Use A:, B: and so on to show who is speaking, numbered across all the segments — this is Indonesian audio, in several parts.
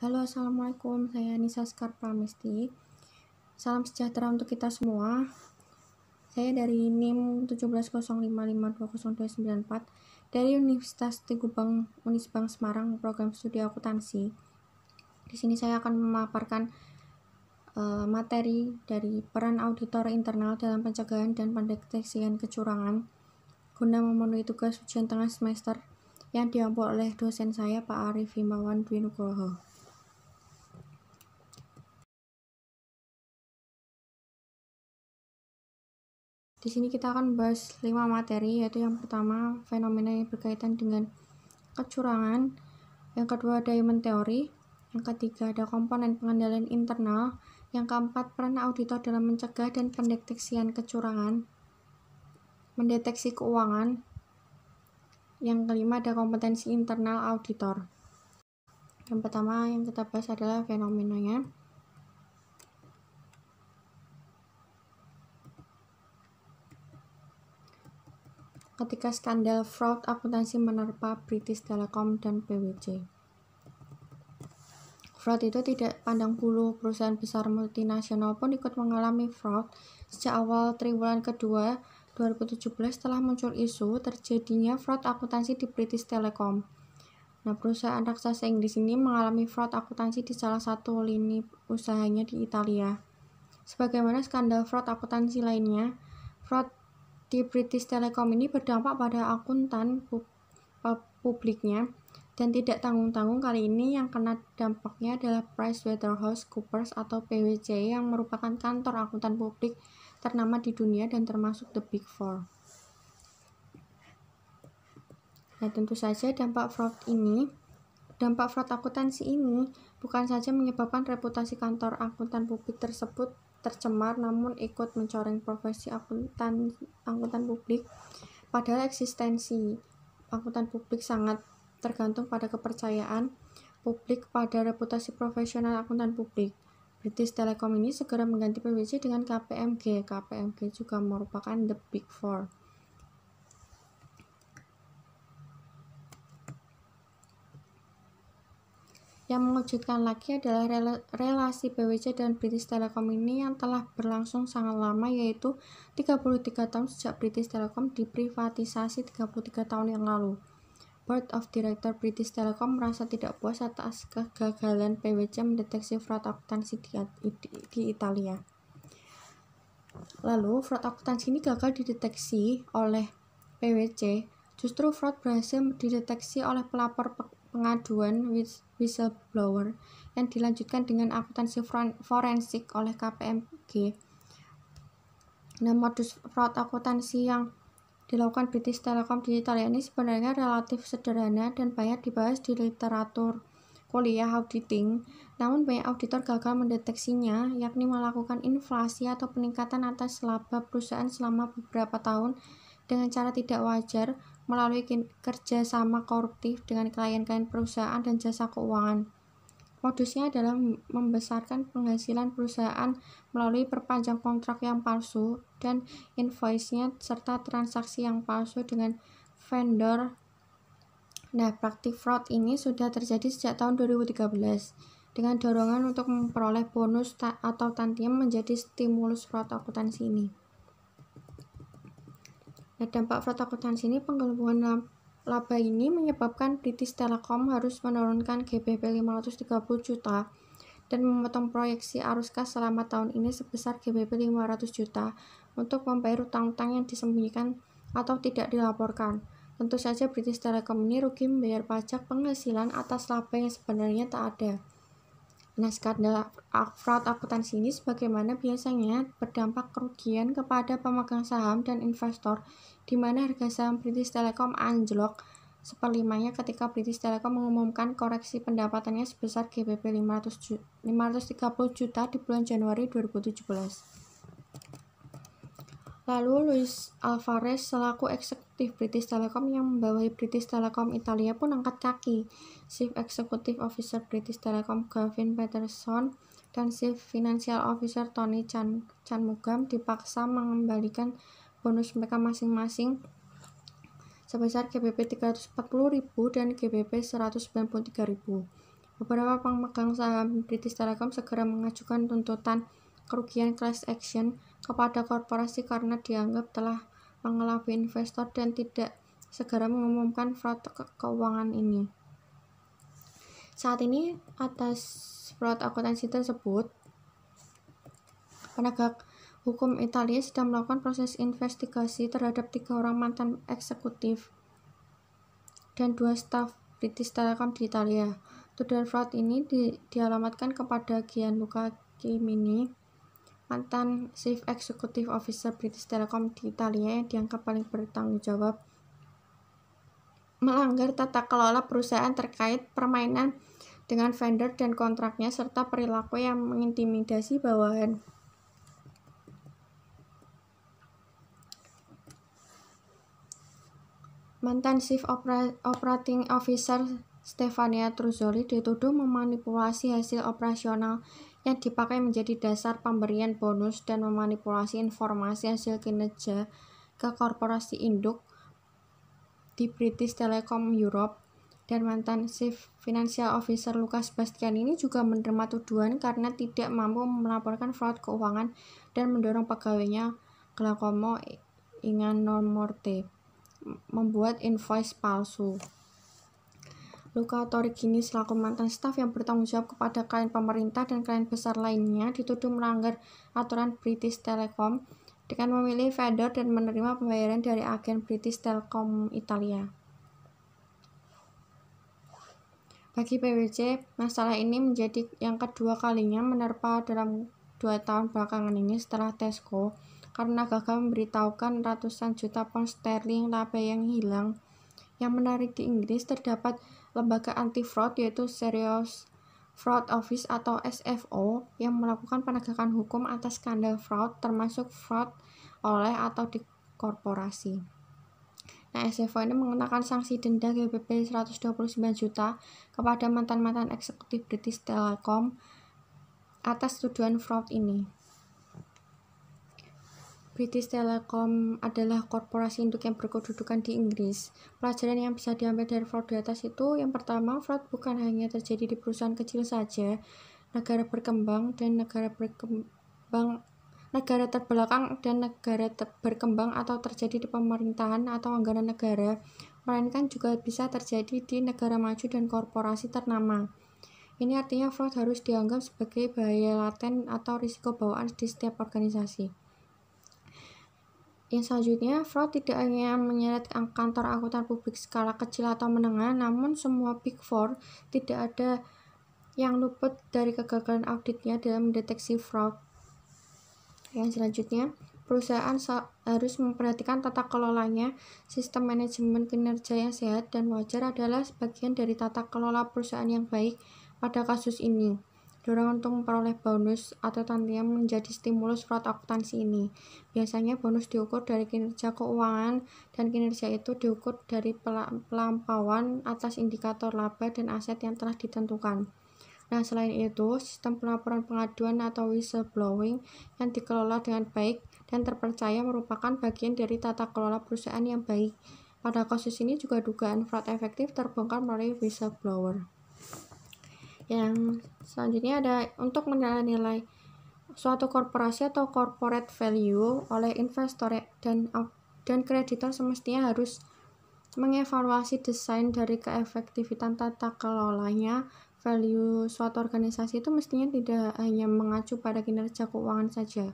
A: Halo, Assalamualaikum. Saya Nisa Sekar Pramesti. Salam sejahtera untuk kita semua. Saya dari NIM 170555209294 dari Universitas Tigubang Unisbank Semarang, program studi akuntansi. Di sini saya akan memaparkan materi dari peran auditor internal dalam pencegahan dan pendeteksian kecurangan guna memenuhi tugas ujian tengah semester yang diampu oleh dosen saya, Pak Arif Himawan Dwi Nugroho. Di sini kita akan membahas 5 materi, yaitu yang pertama fenomena yang berkaitan dengan kecurangan, yang kedua diamond theory, yang ketiga ada komponen pengendalian internal, yang keempat peran auditor dalam mencegah dan pendeteksian kecurangan, mendeteksi keuangan, yang kelima ada kompetensi internal auditor. Yang pertama yang kita bahas adalah fenomenanya. Ketika skandal fraud akuntansi menerpa British Telecom dan PwC. Fraud itu tidak pandang bulu, perusahaan besar multinasional pun ikut mengalami fraud. Sejak awal triwulan kedua 2017 telah muncul isu terjadinya fraud akuntansi di British Telecom. Nah, perusahaan raksasa Inggris ini mengalami fraud akuntansi di salah satu lini usahanya di Italia. Sebagaimana skandal fraud akuntansi lainnya, fraud di British Telecom ini berdampak pada akuntan publiknya dan tidak tanggung-tanggung. Kali ini yang kena dampaknya adalah PricewaterhouseCoopers atau PwC yang merupakan kantor akuntan publik ternama di dunia dan termasuk the Big Four. Nah, tentu saja dampak fraud akuntansi ini bukan saja menyebabkan reputasi kantor akuntan publik tersebut tercemar, namun ikut mencoreng profesi akuntan publik. Padahal eksistensi akuntan publik sangat tergantung pada kepercayaan publik pada reputasi profesional akuntan publik. British Telecom ini segera mengganti PwC dengan KPMG. KPMG juga merupakan the Big Four. Yang mengejutkan lagi adalah relasi PwC dan British Telecom ini yang telah berlangsung sangat lama, yaitu 33 tahun sejak British Telecom diprivatisasi 33 tahun yang lalu. Board of Director British Telecom merasa tidak puas atas kegagalan PwC mendeteksi fraud akuntansi di Italia. Lalu, fraud akuntansi ini gagal dideteksi oleh PwC. Justru fraud berhasil dideteksi oleh pelapor pengaduan whistleblower yang dilanjutkan dengan akuntansi forensik oleh KPMG. Nah, modus fraud akuntansi yang dilakukan British Telecom di Italia ini sebenarnya relatif sederhana dan banyak dibahas di literatur kuliah auditing. Namun banyak auditor gagal mendeteksinya, yakni melakukan inflasi atau peningkatan atas laba perusahaan selama beberapa tahun dengan cara tidak wajar melalui kerjasama koruptif dengan klien-klien perusahaan dan jasa keuangan. Modusnya adalah membesarkan penghasilan perusahaan melalui perpanjang kontrak yang palsu dan invoice-nya serta transaksi yang palsu dengan vendor. Nah, praktik fraud ini sudah terjadi sejak tahun 2013 dengan dorongan untuk memperoleh bonus atau tantiem menjadi stimulus fraud akuntansi ini. Nah, dampak fraud akuntansi ini penggelembungan laba ini menyebabkan British Telecom harus menurunkan GBP 530 juta dan memotong proyeksi arus kas selama tahun ini sebesar GBP 500 juta untuk membayar utang-utang yang disembunyikan atau tidak dilaporkan. Tentu saja British Telecom ini rugi membayar pajak penghasilan atas laba yang sebenarnya tak ada. Nah, skandal fraud akuntansi ini sebagaimana biasanya berdampak kerugian kepada pemegang saham dan investor, di mana harga saham British Telecom anjlok seperlimanya ketika British Telecom mengumumkan koreksi pendapatannya sebesar GBP 530 juta di bulan Januari 2017. Lalu Luis Alvarez selaku eksekutif British Telecom yang membawahi British Telecom Italia pun angkat kaki. Chief Executive Officer British Telecom Gavin Peterson dan Chief Financial Officer Tony Chanmugam dipaksa mengembalikan bonus mereka masing-masing sebesar GBP 340.000 dan GBP 193.000. beberapa pemegang saham British Telecom segera mengajukan tuntutan kerugian class action kepada korporasi karena dianggap telah mengelabui investor dan tidak segera mengumumkan fraud keuangan ini. Saat ini, atas fraud akuntansi tersebut, penegak hukum Italia sedang melakukan proses investigasi terhadap 3 orang mantan eksekutif dan 2 staf British Telecom di Italia. Tuduhan fraud ini dialamatkan kepada Gianluca Chimini, mantan Chief Executive Officer British Telecom di Italia yang dianggap paling bertanggung jawab melanggar tata kelola perusahaan terkait permainan dengan vendor dan kontraknya serta perilaku yang mengintimidasi bawahan. Mantan Chief Operating Officer Stefania Truzzoli dituduh memanipulasi hasil operasional yang dipakai menjadi dasar pemberian bonus dan memanipulasi informasi hasil kinerja ke korporasi induk di British Telecom Europe. Dan mantan Chief Financial Officer Lucas Bastian ini juga menerima tuduhan karena tidak mampu melaporkan fraud keuangan dan mendorong pegawainya Giacomo Ignanormorte membuat invoice palsu. Luca Torrighini selaku mantan staf yang bertanggung jawab kepada klien pemerintah dan klien besar lainnya dituduh melanggar aturan British Telecom dengan memilih vendor dan menerima pembayaran dari agen British Telecom Italia. Bagi PwC, masalah ini menjadi yang kedua kalinya menerpa dalam 2 tahun belakangan ini setelah Tesco karena gagal memberitahukan ratusan juta pound sterling laba yang hilang. Yang menarik di Inggris terdapat lembaga anti-fraud yaitu Serious Fraud Office atau SFO yang melakukan penegakan hukum atas skandal fraud termasuk fraud oleh atau di korporasi. Nah, SFO ini mengenakan sanksi denda GBP 129 juta kepada mantan-mantan eksekutif British Telecom atas tuduhan fraud ini. British Telecom adalah korporasi induk yang berkedudukan di Inggris. Pelajaran yang bisa diambil dari fraud di atas itu, yang pertama, fraud bukan hanya terjadi di perusahaan kecil saja, negara berkembang dan negara terbelakang dan negara berkembang atau terjadi di pemerintahan atau anggaran negara, melainkan juga bisa terjadi di negara maju dan korporasi ternama. Ini artinya fraud harus dianggap sebagai bahaya laten atau risiko bawaan di setiap organisasi. Yang selanjutnya, fraud tidak hanya menyeret kantor akuntan publik skala kecil atau menengah, namun semua Big Four tidak ada yang luput dari kegagalan auditnya dalam mendeteksi fraud. Yang selanjutnya, perusahaan harus memperhatikan tata kelolanya. Sistem manajemen kinerja yang sehat dan wajar adalah sebagian dari tata kelola perusahaan yang baik. Pada kasus ini, dorongan untuk memperoleh bonus atau tantian menjadi stimulus fraud akuntansi ini. Biasanya bonus diukur dari kinerja keuangan dan kinerja itu diukur dari pelampauan atas indikator laba dan aset yang telah ditentukan. Nah, selain itu, sistem pelaporan pengaduan atau whistleblowing yang dikelola dengan baik dan terpercaya merupakan bagian dari tata kelola perusahaan yang baik. Pada kasus ini juga dugaan fraud efektif terbongkar melalui whistleblower. Yang selanjutnya ada untuk menilai suatu korporasi atau corporate value oleh investor dan kreditor semestinya harus mengevaluasi desain dari keefektifan tata kelolanya. Value suatu organisasi itu mestinya tidak hanya mengacu pada kinerja keuangan saja.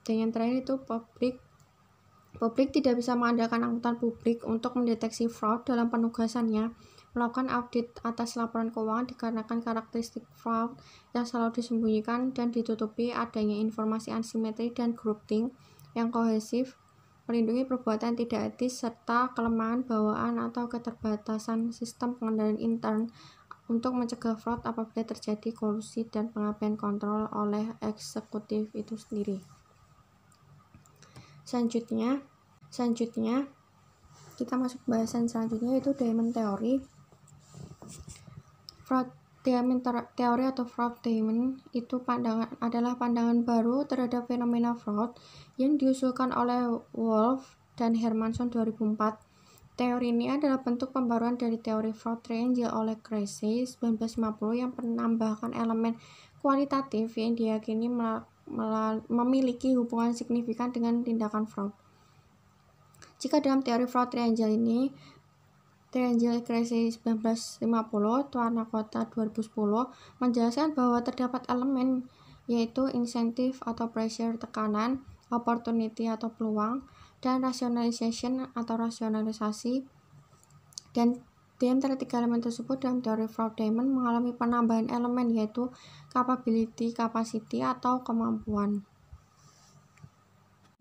A: Dan yang terakhir itu publik tidak bisa mengandalkan angkutan publik untuk mendeteksi fraud dalam penugasannya. Melakukan audit atas laporan keuangan dikarenakan karakteristik fraud yang selalu disembunyikan dan ditutupi adanya informasi asimetri dan grouping yang kohesif, melindungi perbuatan tidak etis, serta kelemahan bawaan atau keterbatasan sistem pengendalian intern untuk mencegah fraud apabila terjadi kolusi dan pengabaian kontrol oleh eksekutif itu sendiri. Selanjutnya kita masuk bahasan selanjutnya yaitu Diamond Theory. Diamond Theory atau Fraud Diamond itu adalah pandangan baru terhadap fenomena fraud yang diusulkan oleh Wolff dan Hermanson 2004. Teori ini adalah bentuk pembaruan dari teori fraud triangle oleh Krejci 1950 yang menambahkan elemen kualitatif yang diyakini memiliki hubungan signifikan dengan tindakan fraud. Jika dalam teori fraud triangle ini, Triangle Krejci 1950, Tuana Kota 2010, menjelaskan bahwa terdapat elemen yaitu insentif atau pressure tekanan, opportunity atau peluang, dan rationalization atau rasionalisasi. Dan di antara tiga elemen tersebut dalam teori fraud diamond mengalami penambahan elemen yaitu capability, capacity, atau kemampuan.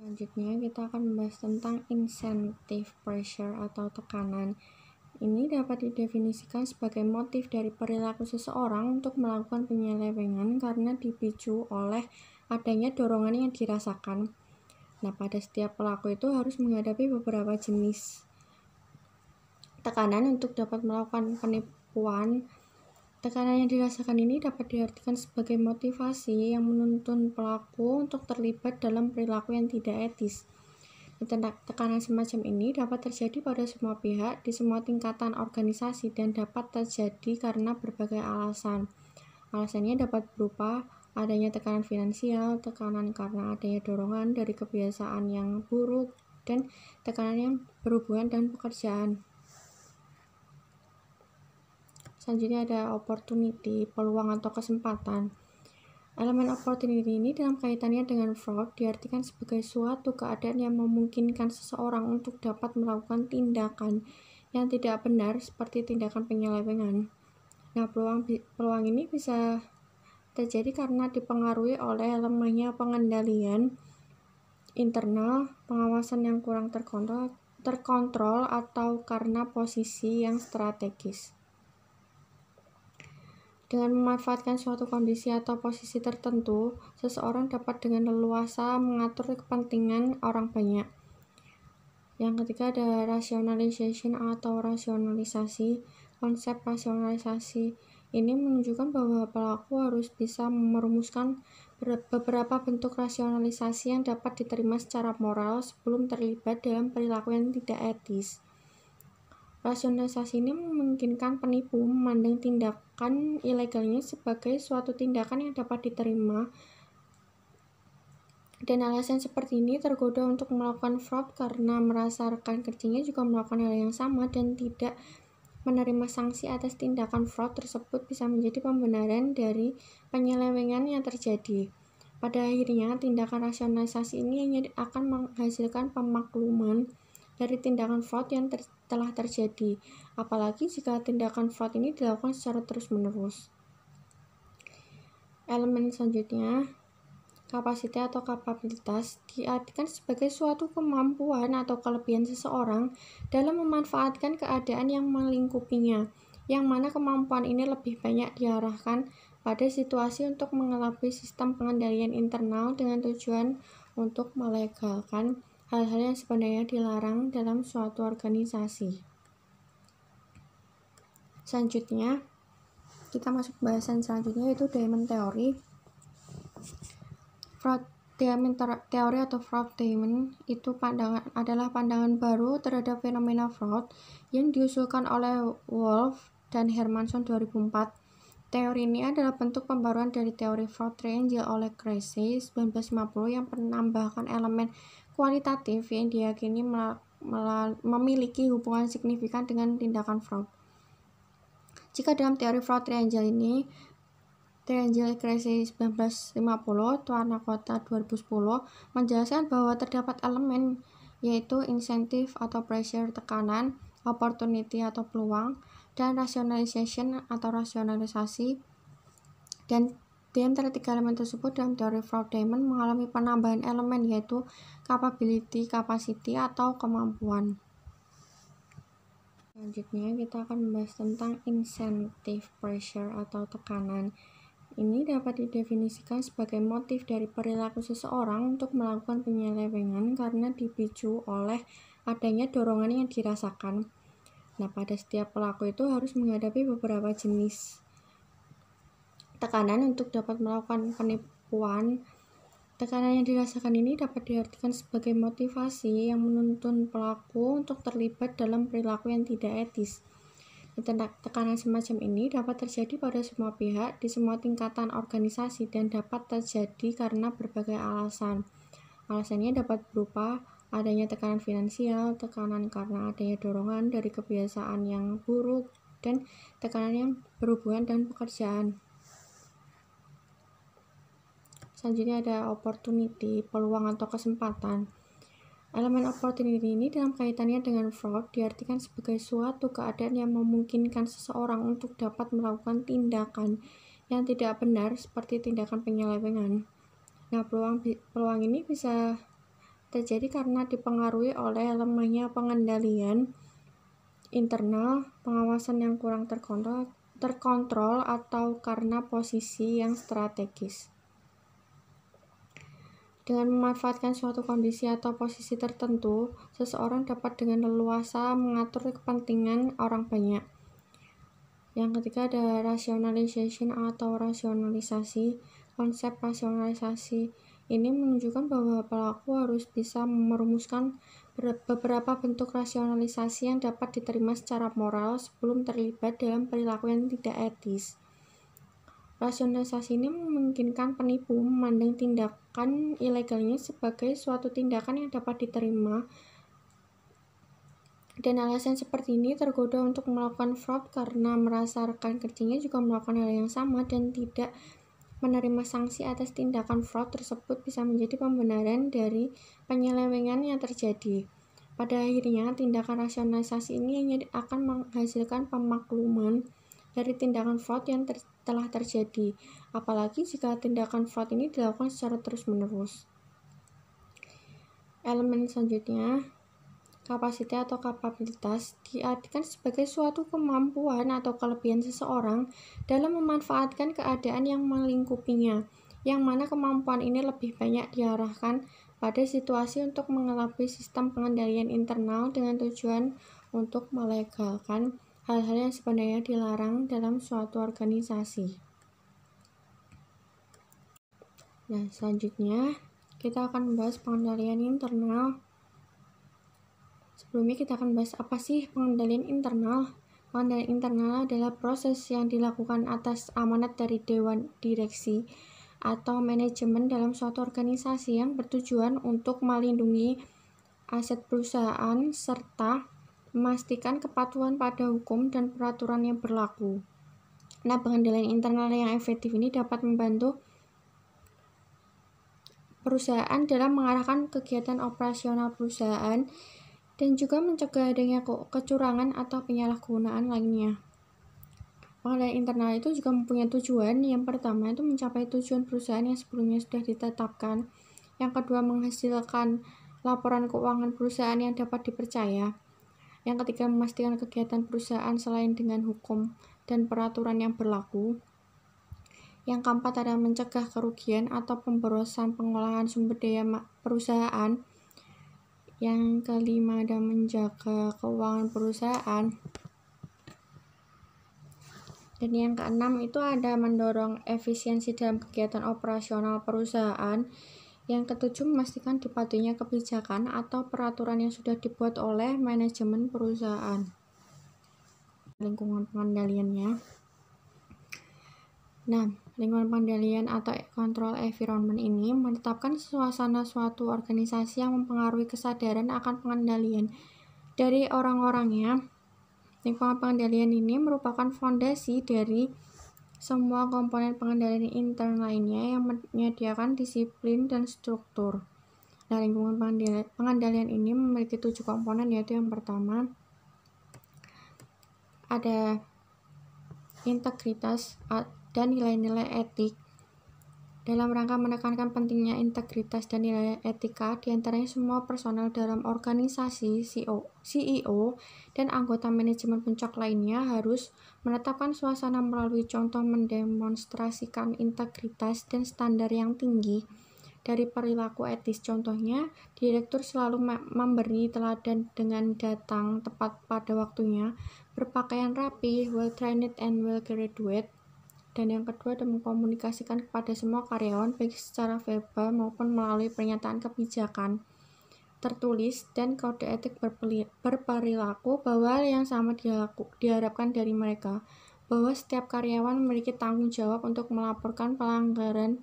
A: Selanjutnya kita akan membahas tentang insentif pressure atau tekanan. Ini dapat didefinisikan sebagai motif dari perilaku seseorang untuk melakukan penyelewengan karena dipicu oleh adanya dorongan yang dirasakan. Nah, pada setiap pelaku itu harus menghadapi beberapa jenis tekanan untuk dapat melakukan penipuan. Tekanan yang dirasakan ini dapat diartikan sebagai motivasi yang menuntun pelaku untuk terlibat dalam perilaku yang tidak etis. Tekanan semacam ini dapat terjadi pada semua pihak di semua tingkatan organisasi dan dapat terjadi karena berbagai alasan. Alasannya dapat berupa adanya tekanan finansial, tekanan karena adanya dorongan dari kebiasaan yang buruk, dan tekanan yang berhubungan dengan pekerjaan. Selanjutnya ada opportunity, peluang atau kesempatan. Elemen opportunity ini dalam kaitannya dengan fraud diartikan sebagai suatu keadaan yang memungkinkan seseorang untuk dapat melakukan tindakan yang tidak benar seperti tindakan penyelewengan. Nah, peluang ini bisa terjadi karena dipengaruhi oleh lemahnya pengendalian internal, pengawasan yang kurang terkontrol atau karena posisi yang strategis. Dengan memanfaatkan suatu kondisi atau posisi tertentu, seseorang dapat dengan leluasa mengatur kepentingan orang banyak. Yang ketiga ada rationalization atau rasionalisasi. Konsep rasionalisasi ini menunjukkan bahwa pelaku harus bisa merumuskan beberapa bentuk rasionalisasi yang dapat diterima secara moral sebelum terlibat dalam perilaku yang tidak etis. Rasionalisasi ini memungkinkan penipu memandang tindakan ilegalnya sebagai suatu tindakan yang dapat diterima, dan alasan seperti ini tergoda untuk melakukan fraud karena merasa rekan kerjanya juga melakukan hal yang sama dan tidak menerima sanksi atas tindakan fraud tersebut bisa menjadi pembenaran dari penyelewengan yang terjadi. Pada akhirnya, tindakan rasionalisasi ini hanya akan menghasilkan pemakluman dari tindakan fraud yang telah terjadi, apalagi jika tindakan fraud ini dilakukan secara terus-menerus. Elemen selanjutnya, kapasitas atau kapabilitas, diartikan sebagai suatu kemampuan atau kelebihan seseorang dalam memanfaatkan keadaan yang melingkupinya, yang mana kemampuan ini lebih banyak diarahkan pada situasi untuk mengelabui sistem pengendalian internal dengan tujuan untuk melegalkan hal-hal yang sebenarnya dilarang dalam suatu organisasi. Selanjutnya, kita masuk bahasan selanjutnya yaitu Diamond Theory. Fraud Diamond Theory atau Fraud Diamond itu adalah pandangan baru terhadap fenomena fraud yang diusulkan oleh Wolff dan Hermanson 2004. Teori ini adalah bentuk pembaruan dari teori fraud triangle oleh Krejci 1950 yang menambahkan elemen kualitatif yang diyakini memiliki hubungan signifikan dengan tindakan fraud. Jika dalam teori fraud triangle ini, Triangle Krejci 1950, Tuana Kota 2010, menjelaskan bahwa terdapat elemen yaitu insentif atau pressure tekanan, opportunity atau peluang, dan rationalization atau rasionalisasi. Dan di antara tiga elemen tersebut dalam teori fraud diamond mengalami penambahan elemen yaitu capability, capacity, atau kemampuan. Selanjutnya kita akan membahas tentang insentif pressure atau tekanan. Ini dapat didefinisikan sebagai motif dari perilaku seseorang untuk melakukan penyelewengan karena dipicu oleh adanya dorongan yang dirasakan. Nah, pada setiap pelaku itu harus menghadapi beberapa jenis tekanan untuk dapat melakukan penipuan. Tekanan yang dirasakan ini dapat diartikan sebagai motivasi yang menuntun pelaku untuk terlibat dalam perilaku yang tidak etis. Tekanan semacam ini dapat terjadi pada semua pihak di semua tingkatan organisasi dan dapat terjadi karena berbagai alasan. Alasannya dapat berupa adanya tekanan finansial, tekanan karena adanya dorongan dari kebiasaan yang buruk, dan tekanan yang berhubungan dengan pekerjaan. Selanjutnya ada opportunity, peluang atau kesempatan. Elemen opportunity ini dalam kaitannya dengan fraud diartikan sebagai suatu keadaan yang memungkinkan seseorang untuk dapat melakukan tindakan yang tidak benar seperti tindakan penyelewengan. Nah, peluang ini bisa terjadi karena dipengaruhi oleh lemahnya pengendalian internal, pengawasan yang kurang terkontrol atau karena posisi yang strategis. Dengan memanfaatkan suatu kondisi atau posisi tertentu, seseorang dapat dengan leluasa mengatur kepentingan orang banyak. Yang ketiga ada rationalization atau rasionalisasi. Konsep rasionalisasi ini menunjukkan bahwa pelaku harus bisa merumuskan beberapa bentuk rasionalisasi yang dapat diterima secara moral sebelum terlibat dalam perilaku yang tidak etis. Rasionalisasi ini memungkinkan penipu memandang tindakan ilegalnya sebagai suatu tindakan yang dapat diterima, dan alasan seperti ini tergoda untuk melakukan fraud karena merasa rekan kerjanya juga melakukan hal yang sama dan tidak menerima sanksi atas tindakan fraud tersebut bisa menjadi pembenaran dari penyelewengan yang terjadi. Pada akhirnya, tindakan rasionalisasi ini hanya akan menghasilkan pemakluman dari tindakan fraud yang telah terjadi, apalagi jika tindakan fraud ini dilakukan secara terus-menerus. Elemen selanjutnya, kapasitas atau kapabilitas diartikan sebagai suatu kemampuan atau kelebihan seseorang dalam memanfaatkan keadaan yang melingkupinya, yang mana kemampuan ini lebih banyak diarahkan pada situasi untuk mengelabui sistem pengendalian internal dengan tujuan untuk melegalkan hal-hal yang sebenarnya dilarang dalam suatu organisasi. Nah, selanjutnya kita akan membahas pengendalian internal. Sebelumnya kita akan bahas apa sih pengendalian internal. Pengendalian internal adalah proses yang dilakukan atas amanat dari dewan direksi atau manajemen dalam suatu organisasi yang bertujuan untuk melindungi aset perusahaan serta memastikan kepatuhan pada hukum dan peraturan yang berlaku. Nah, pengendalian internal yang efektif ini dapat membantu perusahaan dalam mengarahkan kegiatan operasional perusahaan dan juga mencegah adanya kecurangan atau penyalahgunaan lainnya. Pengendalian internal itu juga mempunyai tujuan. Yang pertama itu mencapai tujuan perusahaan yang sebelumnya sudah ditetapkan. Yang kedua, menghasilkan laporan keuangan perusahaan yang dapat dipercaya. Yang ketiga, memastikan kegiatan perusahaan selain dengan hukum dan peraturan yang berlaku. Yang keempat adalah mencegah kerugian atau pemborosan pengolahan sumber daya perusahaan. Yang kelima adalah menjaga keuangan perusahaan. Dan yang keenam itu ada mendorong efisiensi dalam kegiatan operasional perusahaan. Yang ketujuh, memastikan dipatuhinya kebijakan atau peraturan yang sudah dibuat oleh manajemen perusahaan. Lingkungan pengendaliannya. Nah, lingkungan pengendalian atau control environment ini menetapkan suasana suatu organisasi yang mempengaruhi kesadaran akan pengendalian dari orang-orangnya. Lingkungan pengendalian ini merupakan fondasi dari semua komponen pengendalian intern lainnya yang menyediakan disiplin dan struktur. Nah, lingkungan pengendalian ini memiliki 7 komponen, yaitu yang pertama ada integritas dan nilai-nilai etik. Dalam rangka menekankan pentingnya integritas dan nilai etika, diantaranya semua personel dalam organisasi, CEO, dan anggota manajemen puncak lainnya harus menetapkan suasana melalui contoh mendemonstrasikan integritas dan standar yang tinggi dari perilaku etis. Contohnya, direktur selalu memberi teladan dengan datang tepat pada waktunya, berpakaian rapi, well-trained and well-graduated, Dan yang kedua adalah mengkomunikasikan kepada semua karyawan baik secara verbal maupun melalui pernyataan kebijakan tertulis dan kode etik berperilaku bahwa yang sama diharapkan dari mereka, bahwa setiap karyawan memiliki tanggung jawab untuk melaporkan pelanggaran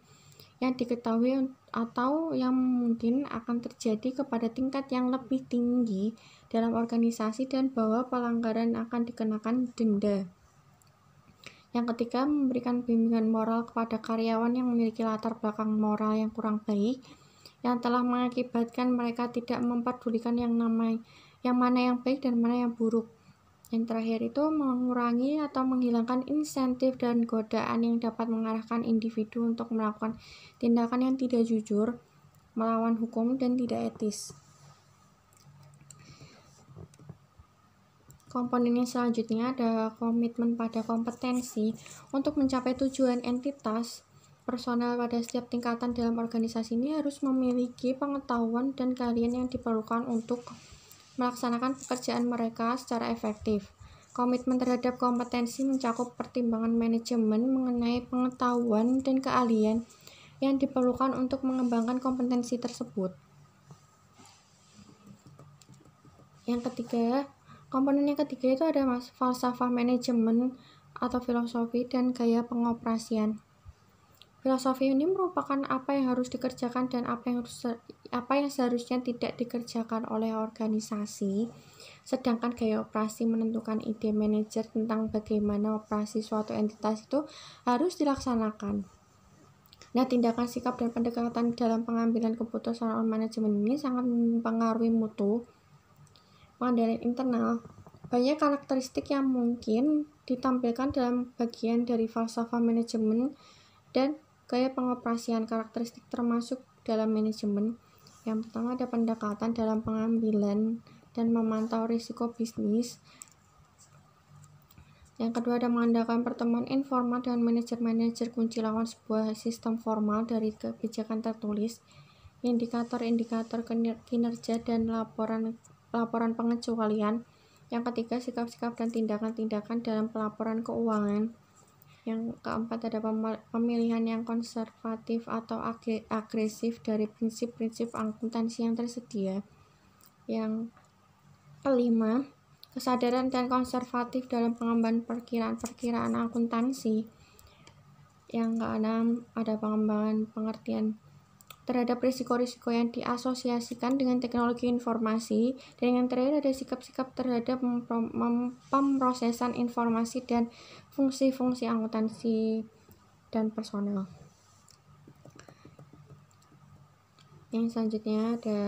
A: yang diketahui atau yang mungkin akan terjadi kepada tingkat yang lebih tinggi dalam organisasi dan bahwa pelanggaran akan dikenakan denda. Yang ketiga, memberikan bimbingan moral kepada karyawan yang memiliki latar belakang moral yang kurang baik, yang telah mengakibatkan mereka tidak memperdulikan yang mana yang baik dan mana yang buruk. Yang terakhir itu mengurangi atau menghilangkan insentif dan godaan yang dapat mengarahkan individu untuk melakukan tindakan yang tidak jujur, melawan hukum, dan tidak etis. Komponen yang selanjutnya ada komitmen pada kompetensi. Untuk mencapai tujuan entitas, personel pada setiap tingkatan dalam organisasi ini harus memiliki pengetahuan dan keahlian yang diperlukan untuk melaksanakan pekerjaan mereka secara efektif. Komitmen terhadap kompetensi mencakup pertimbangan manajemen mengenai pengetahuan dan keahlian yang diperlukan untuk mengembangkan kompetensi tersebut. Komponen yang ketiga itu ada falsafah manajemen atau filosofi dan gaya pengoperasian. Filosofi ini merupakan apa yang harus dikerjakan dan apa yang seharusnya tidak dikerjakan oleh organisasi. Sedangkan gaya operasi menentukan ide manajer tentang bagaimana operasi suatu entitas itu harus dilaksanakan. Nah, tindakan, sikap, dan pendekatan dalam pengambilan keputusan oleh manajemen ini sangat mempengaruhi mutu. Pengendalian internal. Banyak karakteristik yang mungkin ditampilkan dalam bagian dari falsafah manajemen dan gaya pengoperasian. Karakteristik termasuk dalam manajemen. Yang pertama ada pendekatan dalam pengambilan dan memantau risiko bisnis. Yang kedua ada mengandalkan pertemuan informal dengan manajer-manajer kunci lawan sebuah sistem formal dari kebijakan tertulis, indikator-indikator kinerja dan laporan pengecualian. Yang ketiga, sikap-sikap dan tindakan-tindakan dalam pelaporan keuangan. Yang keempat ada pemilihan yang konservatif atau agresif dari prinsip-prinsip akuntansi yang tersedia. Yang kelima, kesadaran dan konservatif dalam pengembangan perkiraan akuntansi. Yang keenam, ada pengembangan pengertian terhadap risiko-risiko yang diasosiasikan dengan teknologi informasi. Dan yang terakhir ada sikap-sikap terhadap pemrosesan informasi dan fungsi-fungsi akuntansi dan personel. Yang selanjutnya ada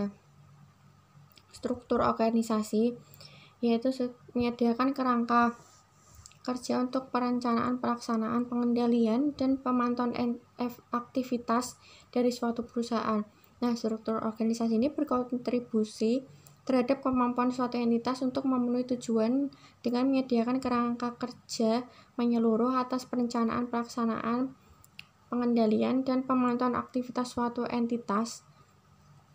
A: struktur organisasi, yaitu menyediakan kerangka kerja untuk perencanaan, pelaksanaan, pengendalian, dan pemantauan aktivitas dari suatu perusahaan. Nah, struktur organisasi ini berkontribusi terhadap kemampuan suatu entitas untuk memenuhi tujuan dengan menyediakan kerangka kerja menyeluruh atas perencanaan, pelaksanaan, pengendalian, dan pemantauan aktivitas suatu entitas.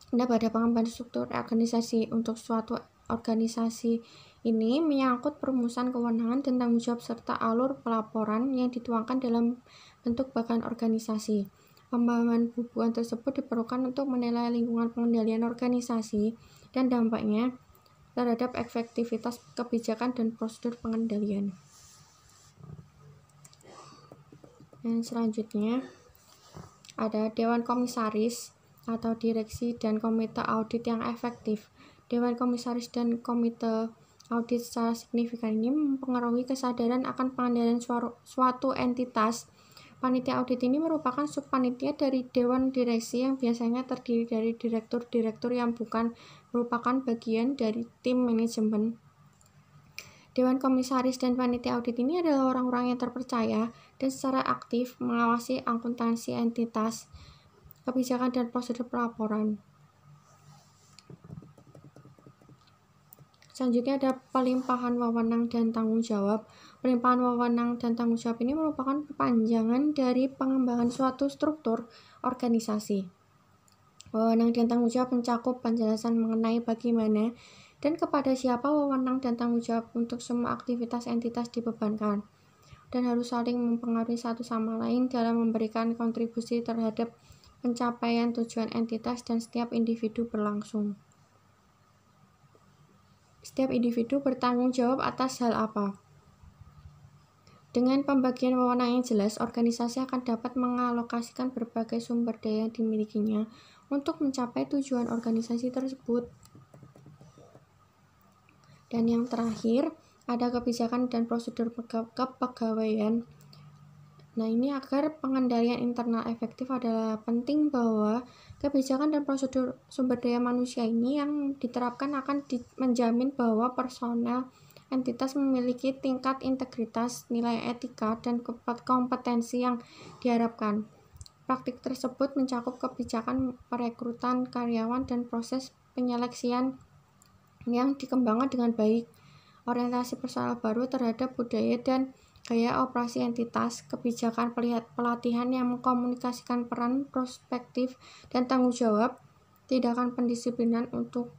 A: Nah, pada pengembangan struktur organisasi untuk suatu organisasi ini menyangkut perumusan kewenangan dan tanggung jawab serta alur pelaporan yang dituangkan dalam bentuk bagan organisasi. Pembahasan bubuan tersebut diperlukan untuk menilai lingkungan pengendalian organisasi dan dampaknya terhadap efektivitas kebijakan dan prosedur pengendalian. Dan selanjutnya ada Dewan Komisaris atau Direksi dan Komite Audit yang efektif. Dewan Komisaris dan Komite Audit secara signifikan ini mempengaruhi kesadaran akan pengendalian suatu entitas. Panitia audit ini merupakan subpanitia dari Dewan Direksi yang biasanya terdiri dari direktur-direktur yang bukan merupakan bagian dari tim manajemen. Dewan Komisaris dan Panitia Audit ini adalah orang-orang yang terpercaya dan secara aktif mengawasi akuntansi entitas, kebijakan, dan prosedur pelaporan. Selanjutnya ada pelimpahan wewenang dan tanggung jawab. Pelimpahan wewenang dan tanggung jawab ini merupakan perpanjangan dari pengembangan suatu struktur organisasi. Wewenang dan tanggung jawab mencakup penjelasan mengenai bagaimana dan kepada siapa wewenang dan tanggung jawab untuk semua aktivitas entitas dibebankan. dan harus saling mempengaruhi satu sama lain dalam memberikan kontribusi terhadap pencapaian tujuan entitas dan setiap individu berlangsung. Setiap individu bertanggung jawab atas hal apa? Dengan pembagian wewenang yang jelas, organisasi akan dapat mengalokasikan berbagai sumber daya yang dimilikinya untuk mencapai tujuan organisasi tersebut. Dan yang terakhir, ada kebijakan dan prosedur kepegawaian. Nah, ini agar pengendalian internal efektif adalah penting bahwa kebijakan dan prosedur sumber daya manusia ini yang diterapkan akan menjamin bahwa personel entitas memiliki tingkat integritas, nilai etika, dan kompetensi yang diharapkan. Praktik tersebut mencakup kebijakan perekrutan karyawan dan proses penyeleksian yang dikembangkan dengan baik, orientasi personal baru terhadap budaya dan gaya operasi entitas, kebijakan pelatihan yang mengkomunikasikan peran, perspektif, dan tanggung jawab, tindakan pendisiplinan untuk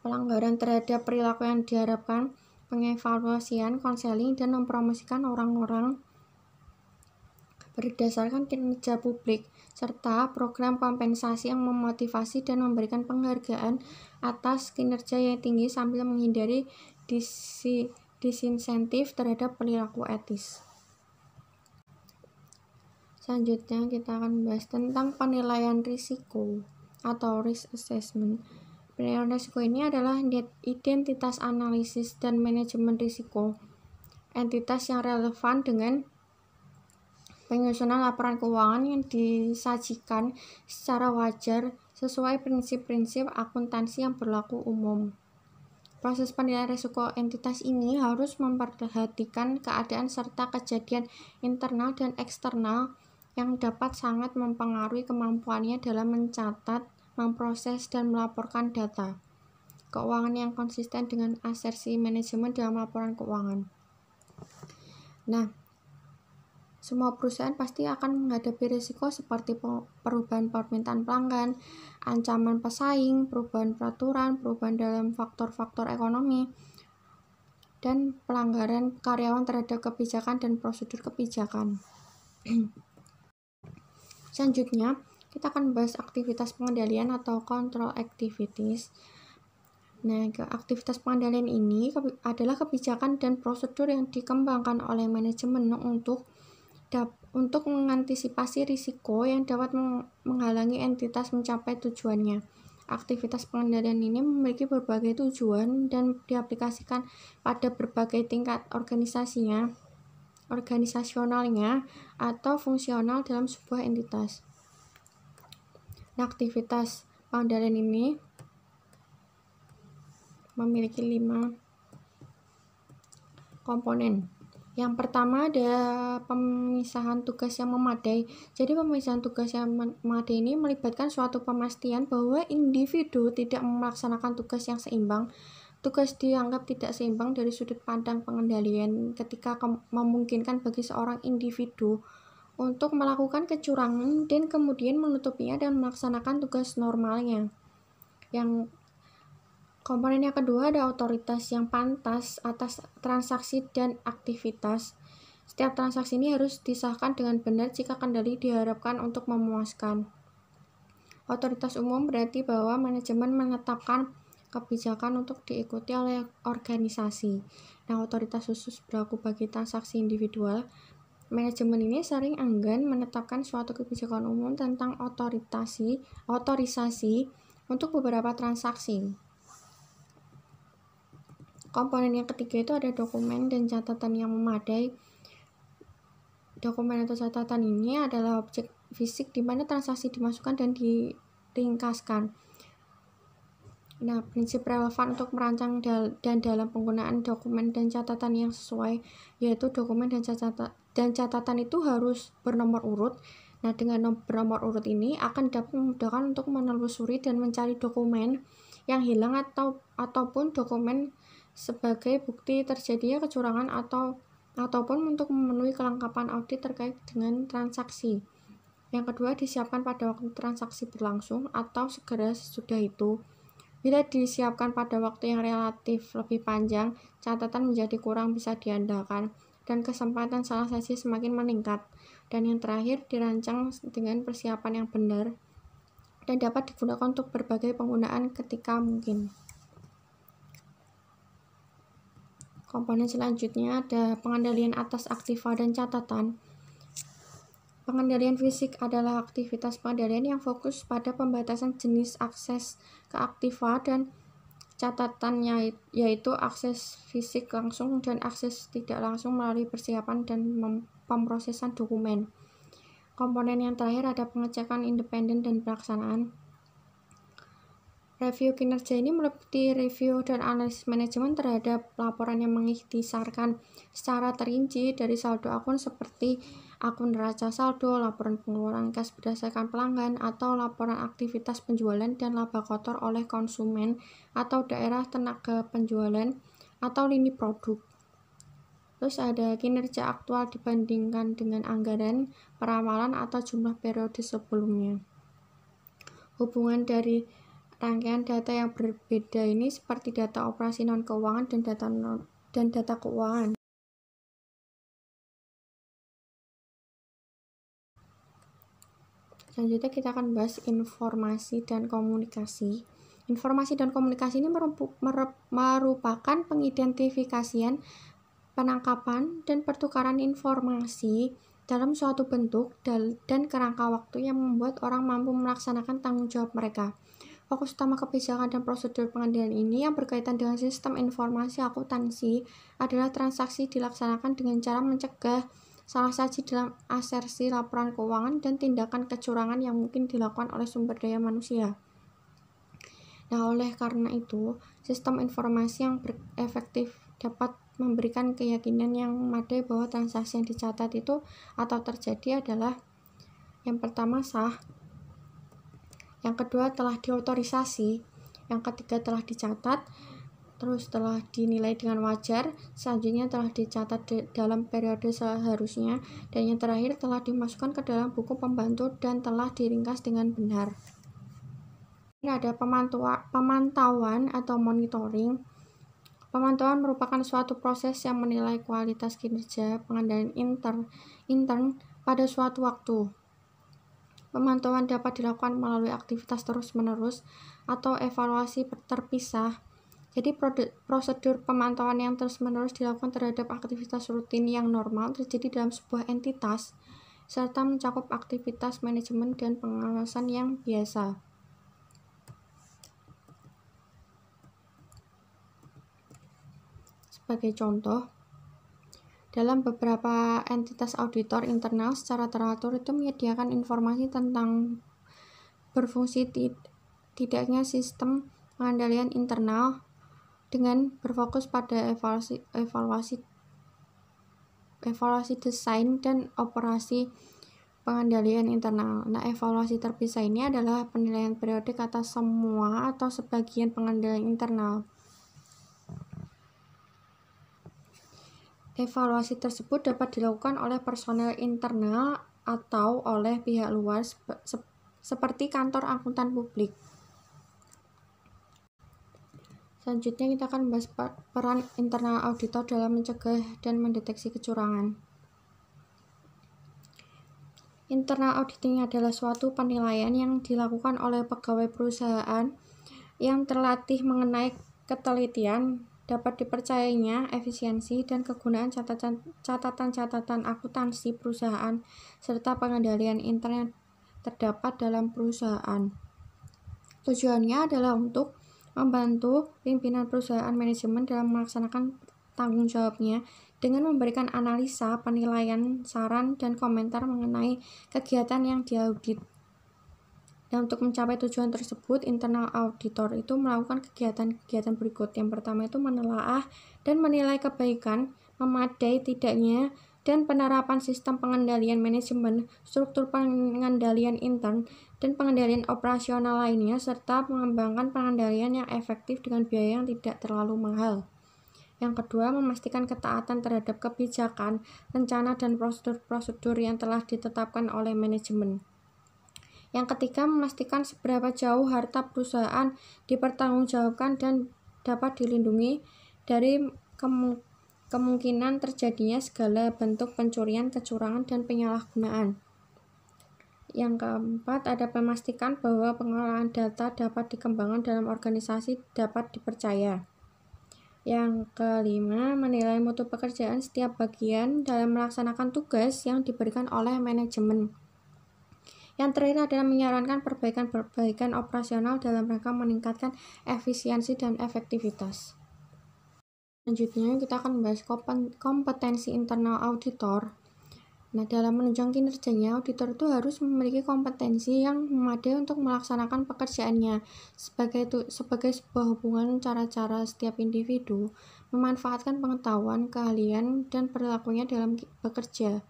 A: pelanggaran terhadap perilaku yang diharapkan, pengevaluasian, konseling, dan mempromosikan orang-orang berdasarkan kinerja publik, serta program kompensasi yang memotivasi dan memberikan penghargaan atas kinerja yang tinggi sambil menghindari disinsentif terhadap perilaku etis. Selanjutnya kita akan membahas tentang penilaian risiko atau risk assessment. Penilaian risiko ini adalah identitas analisis dan manajemen risiko entitas yang relevan dengan penyusunan laporan keuangan yang disajikan secara wajar sesuai prinsip-prinsip akuntansi yang berlaku umum. Proses penilaian risiko entitas ini harus memperhatikan keadaan serta kejadian internal dan eksternal yang dapat sangat mempengaruhi kemampuannya dalam mencatat, memproses, dan melaporkan data keuangan yang konsisten dengan asersi manajemen dalam laporan keuangan. Nah, semua perusahaan pasti akan menghadapi risiko seperti perubahan permintaan pelanggan, ancaman pesaing, perubahan peraturan, perubahan dalam faktor-faktor ekonomi, dan pelanggaran karyawan terhadap kebijakan dan prosedur kebijakan. Selanjutnya, kita akan membahas aktivitas pengendalian atau control activities. Nah, aktivitas pengendalian ini adalah kebijakan dan prosedur yang dikembangkan oleh manajemen untuk mengantisipasi risiko yang dapat menghalangi entitas mencapai tujuannya. Aktivitas pengendalian ini memiliki berbagai tujuan dan diaplikasikan pada berbagai tingkat organisasionalnya atau fungsional dalam sebuah entitas. Nah, aktivitas pengendalian ini memiliki 5 komponen. Yang pertama ada pemisahan tugas yang memadai. Jadi pemisahan tugas yang memadai ini melibatkan suatu pemastian bahwa individu tidak melaksanakan tugas yang seimbang. Tugas dianggap tidak seimbang dari sudut pandang pengendalian ketika memungkinkan bagi seorang individu untuk melakukan kecurangan dan kemudian menutupinya dan melaksanakan tugas normalnya. Yang komponen yang kedua ada otoritas yang pantas atas transaksi dan aktivitas. Setiap transaksi ini harus disahkan dengan benar jika kendali diharapkan untuk memuaskan. Otoritas umum berarti bahwa manajemen menetapkan kebijakan untuk diikuti oleh organisasi. Nah, otoritas khusus berlaku bagi transaksi individual. Manajemen ini sering enggan menetapkan suatu kebijakan umum tentang otorisasi untuk beberapa transaksi. Komponen yang ketiga itu ada dokumen dan catatan yang memadai. Dokumen atau catatan ini adalah objek fisik di mana transaksi dimasukkan dan diringkaskan. Nah, prinsip relevan untuk merancang dan dalam penggunaan dokumen dan catatan yang sesuai, yaitu dokumen dan catatan itu harus bernomor urut. Nah, dengan bernomor urut ini akan dapat memudahkan untuk menelusuri dan mencari dokumen yang hilang ataupun dokumen sebagai bukti terjadinya kecurangan ataupun untuk memenuhi kelengkapan audit terkait dengan transaksi. Yang kedua, disiapkan pada waktu transaksi berlangsung atau segera sesudah itu. Bila disiapkan pada waktu yang relatif lebih panjang, catatan menjadi kurang bisa diandalkan. dan kesempatan salah saji semakin meningkat. Dan yang terakhir, dirancang dengan persiapan yang benar dan dapat digunakan untuk berbagai penggunaan ketika mungkin. Komponen selanjutnya ada pengendalian atas aktiva dan catatan. Pengendalian fisik adalah aktivitas pengendalian yang fokus pada pembatasan jenis akses ke aktiva dan catatannya, yaitu akses fisik langsung dan akses tidak langsung melalui persiapan dan pemrosesan dokumen. Komponen yang terakhir ada pengecekan independen dan pelaksanaan. Review kinerja ini meliputi review dan analisis manajemen terhadap laporan yang mengikhtisarkan secara terinci dari saldo akun seperti akun neraca saldo, laporan pengeluaran kas berdasarkan pelanggan, atau laporan aktivitas penjualan dan laba kotor oleh konsumen atau daerah tenaga penjualan atau lini produk. Terus ada kinerja aktual dibandingkan dengan anggaran, peramalan, atau jumlah periode sebelumnya. Hubungan dari rangkaian data yang berbeda ini seperti data operasi non-keuangan dan data keuangan. Selanjutnya kita akan bahas informasi dan komunikasi. Informasi dan komunikasi ini merupakan pengidentifikasian, penangkapan, dan pertukaran informasi dalam suatu bentuk dan kerangka waktu yang membuat orang mampu melaksanakan tanggung jawab mereka. Fokus utama kebijakan dan prosedur pengendalian ini yang berkaitan dengan sistem informasi akuntansi adalah transaksi dilaksanakan dengan cara mencegah salah saji dalam asersi laporan keuangan dan tindakan kecurangan yang mungkin dilakukan oleh sumber daya manusia. Nah, oleh karena itu, sistem informasi yang efektif dapat memberikan keyakinan yang memadai bahwa transaksi yang dicatat itu atau terjadi adalah yang pertama sah, yang kedua telah diotorisasi, yang ketiga telah dicatat, terus telah dinilai dengan wajar, selanjutnya telah dicatat dalam periode seharusnya, dan yang terakhir telah dimasukkan ke dalam buku pembantu dan telah diringkas dengan benar. Ini ada pemantauan atau monitoring. Pemantauan merupakan suatu proses yang menilai kualitas kinerja pengendalian intern pada suatu waktu. Pemantauan dapat dilakukan melalui aktivitas terus-menerus atau evaluasi terpisah. Jadi prosedur pemantauan yang terus-menerus dilakukan terhadap aktivitas rutin yang normal terjadi dalam sebuah entitas, serta mencakup aktivitas manajemen dan pengawasan yang biasa. Sebagai contoh, dalam beberapa entitas auditor internal secara teratur itu menyediakan informasi tentang berfungsi tidaknya sistem pengendalian internal dengan berfokus pada evaluasi desain dan operasi pengendalian internal. Nah, evaluasi terpisah ini adalah penilaian periodik atas semua atau sebagian pengendalian internal. Evaluasi tersebut dapat dilakukan oleh personel internal atau oleh pihak luar seperti kantor akuntan publik. Selanjutnya kita akan membahas peran internal auditor dalam mencegah dan mendeteksi kecurangan. Internal auditing adalah suatu penilaian yang dilakukan oleh pegawai perusahaan yang terlatih mengenai ketelitian, dapat dipercayainya efisiensi dan kegunaan catatan-catatan akuntansi perusahaan serta pengendalian intern yang terdapat dalam perusahaan. Tujuannya adalah untuk membantu pimpinan perusahaan manajemen dalam melaksanakan tanggung jawabnya dengan memberikan analisa, penilaian, saran, dan komentar mengenai kegiatan yang diaudit. Dan untuk mencapai tujuan tersebut, internal auditor itu melakukan kegiatan-kegiatan berikut. Yang pertama itu menelaah dan menilai kebaikan, memadai tidaknya, dan penerapan sistem pengendalian manajemen, struktur pengendalian intern, dan pengendalian operasional lainnya, serta mengembangkan pengendalian yang efektif dengan biaya yang tidak terlalu mahal. Yang kedua, memastikan ketaatan terhadap kebijakan, rencana, dan prosedur-prosedur yang telah ditetapkan oleh manajemen. Yang ketiga, memastikan seberapa jauh harta perusahaan dipertanggungjawabkan dan dapat dilindungi dari kemungkinan terjadinya segala bentuk pencurian, kecurangan, dan penyalahgunaan. Yang keempat, ada memastikan bahwa pengolahan data dapat dikembangkan dalam organisasi dapat dipercaya. Yang kelima, menilai mutu pekerjaan setiap bagian dalam melaksanakan tugas yang diberikan oleh manajemen. Yang terakhir adalah menyarankan perbaikan operasional dalam rangka meningkatkan efisiensi dan efektivitas. Selanjutnya, kita akan membahas kompetensi internal auditor. Nah, dalam menunjang kinerjanya, auditor itu harus memiliki kompetensi yang memadai untuk melaksanakan pekerjaannya sebagai sebuah hubungan cara-cara setiap individu memanfaatkan pengetahuan, keahlian, dan perilakunya dalam bekerja.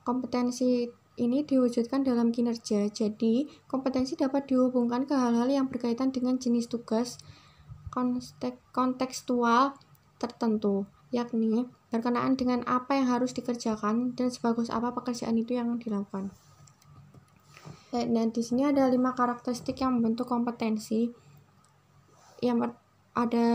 A: Kompetensi ini diwujudkan dalam kinerja, jadi kompetensi dapat dihubungkan ke hal-hal yang berkaitan dengan jenis tugas kontekstual tertentu, yakni berkenaan dengan apa yang harus dikerjakan dan sebagus apa pekerjaan itu yang dilakukan. Dan di sini ada 5 karakteristik yang membentuk kompetensi. Yang ada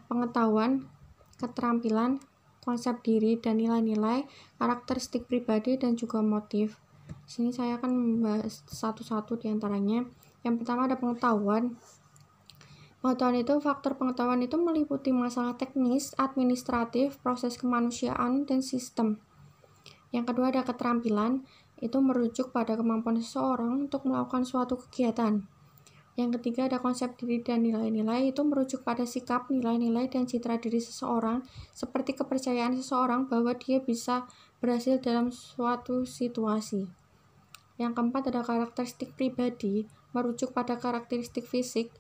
A: pengetahuan, keterampilan, konsep diri dan nilai-nilai, karakteristik pribadi, dan juga motif. Di sini saya akan membahas satu-satu diantaranya. Yang pertama ada pengetahuan. Pengetahuan itu, faktor pengetahuan itu meliputi masalah teknis, administratif, proses kemanusiaan, dan sistem. Yang kedua ada keterampilan, itu merujuk pada kemampuan seseorang untuk melakukan suatu kegiatan. Yang ketiga ada konsep diri dan nilai-nilai, itu merujuk pada sikap, nilai-nilai, dan citra diri seseorang, seperti kepercayaan seseorang bahwa dia bisa berhasil dalam suatu situasi. Yang keempat ada karakteristik pribadi, merujuk pada karakteristik fisik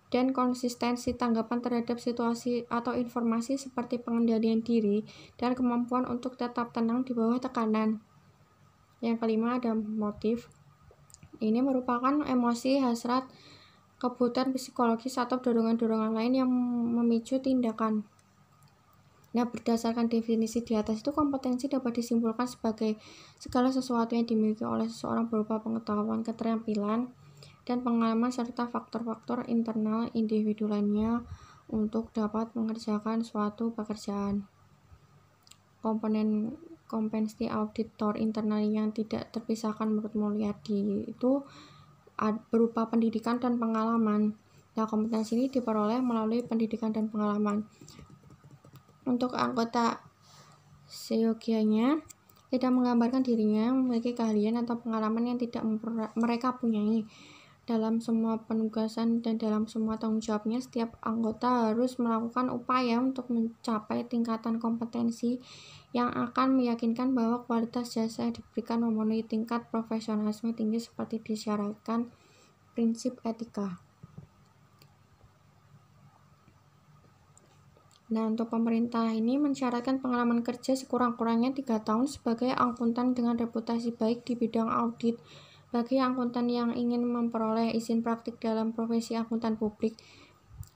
A: dan konsistensi tanggapan terhadap situasi atau informasi seperti pengendalian diri dan kemampuan untuk tetap tenang di bawah tekanan. Yang kelima ada motif. Ini merupakan emosi, hasrat, kebutuhan psikologis atau dorongan-dorongan lain yang memicu tindakan. Nah, berdasarkan definisi di atas itu, kompetensi dapat disimpulkan sebagai segala sesuatu yang dimiliki oleh seseorang berupa pengetahuan, keterampilan, dan pengalaman serta faktor-faktor internal individu lainnya untuk dapat mengerjakan suatu pekerjaan. Komponen kompetensi auditor internal yang tidak terpisahkan menurut Mulyadi itu berupa pendidikan dan pengalaman. Nah, kompetensi ini diperoleh melalui pendidikan dan pengalaman. Untuk anggota seyogianya tidak menggambarkan dirinya memiliki keahlian atau pengalaman yang tidak mereka punyai. Dalam semua penugasan dan dalam semua tanggung jawabnya, setiap anggota harus melakukan upaya untuk mencapai tingkatan kompetensi yang akan meyakinkan bahwa kualitas jasa yang diberikan memenuhi tingkat profesionalisme tinggi seperti disyaratkan prinsip etika. Nah, untuk pemerintah ini mensyaratkan pengalaman kerja sekurang-kurangnya 3 tahun sebagai akuntan dengan reputasi baik di bidang audit. Bagi akuntan yang ingin memperoleh izin praktik dalam profesi akuntan publik.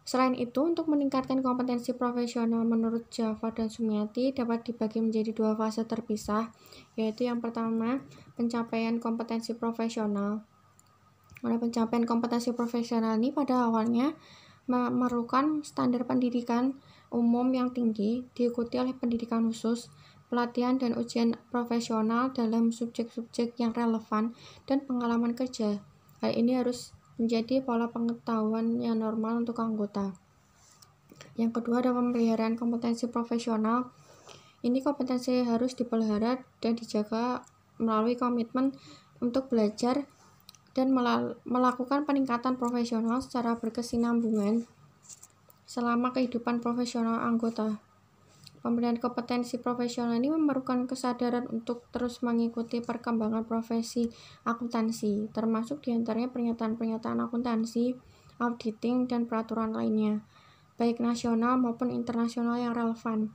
A: Selain itu, untuk meningkatkan kompetensi profesional menurut Java dan Sumiati dapat dibagi menjadi 2 fase terpisah, yaitu yang pertama, pencapaian kompetensi profesional. Pada pencapaian kompetensi profesional ini pada awalnya memerlukan standar pendidikan umum yang tinggi, diikuti oleh pendidikan khusus, pelatihan dan ujian profesional dalam subjek-subjek yang relevan, dan pengalaman kerja. Hal ini harus menjadi pola pengetahuan yang normal untuk anggota. Yang kedua ada pemeliharaan kompetensi profesional. Ini kompetensi harus dipelihara dan dijaga melalui komitmen untuk belajar dan melakukan peningkatan profesional secara berkesinambungan selama kehidupan profesional anggota. Pemberian kompetensi profesional ini memerlukan kesadaran untuk terus mengikuti perkembangan profesi akuntansi, termasuk diantaranya pernyataan-pernyataan akuntansi, auditing, dan peraturan lainnya, baik nasional maupun internasional yang relevan.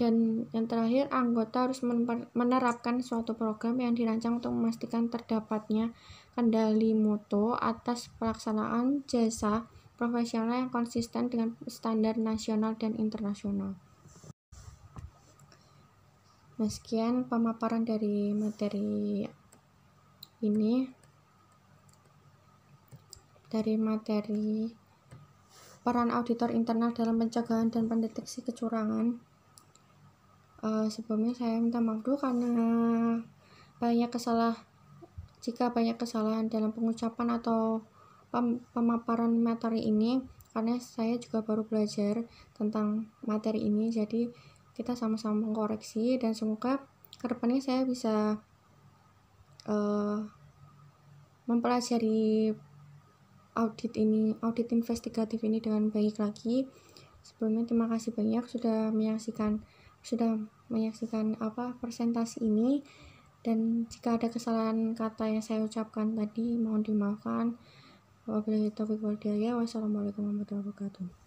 A: Dan yang terakhir, anggota harus menerapkan suatu program yang dirancang untuk memastikan terdapatnya kendali mutu atas pelaksanaan jasa profesional yang konsisten dengan standar nasional dan internasional. Nah, sekian pemaparan dari materi ini, dari materi peran auditor internal dalam pencegahan dan pendeteksi kecurangan. Sebelumnya saya minta maaf dulu karena jika banyak kesalahan dalam pengucapan atau pemaparan materi ini, karena saya juga baru belajar tentang materi ini, jadi kita sama-sama mengkoreksi dan semoga kedepannya saya bisa mempelajari audit investigatif ini dengan baik lagi. Sebelumnya terima kasih banyak sudah menyaksikan presentasi ini, dan jika ada kesalahan kata yang saya ucapkan tadi mohon dimaafkan. Wabillahi taufiq wal hidayah. Wassalamualaikum warahmatullahi wabarakatuh.